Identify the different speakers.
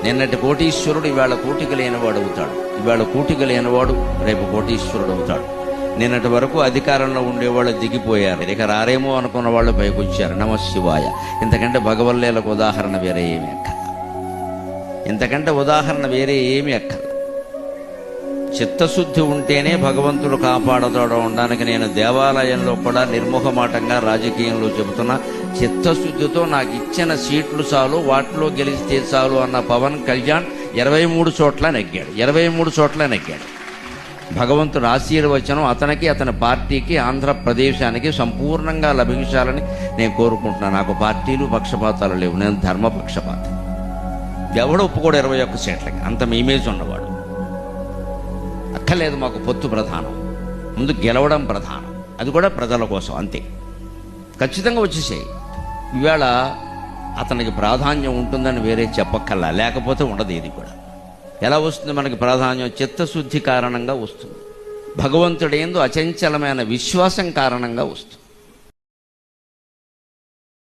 Speaker 1: నిన్నటి కోటీశ్వరుడు ఇవాళ కోటికి లేనివాడు అవుతాడు, ఇవాళ కోటికి లేనివాడు రేపు కోటీశ్వరుడు అవుతాడు. నిన్నటి వరకు అధికారంలో ఉండేవాళ్ళు దిగిపోయారు, ఇక రారేమో అనుకున్న వాళ్ళు పైకి వచ్చారు. నమశివాయ. ఇంతకంటే భగవల్లీలకు ఉదాహరణ వేరే ఏమి అక్కల, ఇంతకంటే ఉదాహరణ వేరే ఏమి అక్కల. చిత్తశుద్ధి ఉంటేనే భగవంతుడు కాపాడతాడు అనడానికి నేను దేవాలయంలో కూడా నిర్మోహమాటంగా రాజకీయంలో చెబుతున్నా. చిత్తశుద్ధితో నాకు ఇచ్చిన సీట్లు చాలు, వాటిలో గెలిస్తే చాలు అన్న పవన్ కళ్యాణ్ 23 చోట్ల నెగ్గాడు, 23 చోట్ల నెగ్గాడు. భగవంతుడు ఆశీర్వచనం అతనికి, అతని పార్టీకి, ఆంధ్రప్రదేశానికి సంపూర్ణంగా లభించాలని నేను కోరుకుంటున్నాను. నాకు పార్టీలు పక్షపాతాలు లేవు, నేను ధర్మపక్షపాతం. ఎవడు ఒప్పుకోడు 21 సీట్లకి, అంత ఇమేజ్ ఉన్నవాడు. అక్కర్లేదు, మాకు పొత్తు ప్రధానం, ముందు గెలవడం ప్రధానం, అది కూడా ప్రజల కోసం అంతే. ఖచ్చితంగా వచ్చేసాయి. ఇవాళ అతనికి ప్రాధాన్యం ఉంటుందని వేరే చెప్పక్కల్లా, లేకపోతే ఉండదు. ఇది కూడా ఎలా వస్తుంది మనకి ప్రాధాన్యం? చిత్తశుద్ధి కారణంగా వస్తుంది, భగవంతుడేందు అచంచలమైన విశ్వాసం కారణంగా వస్తుంది.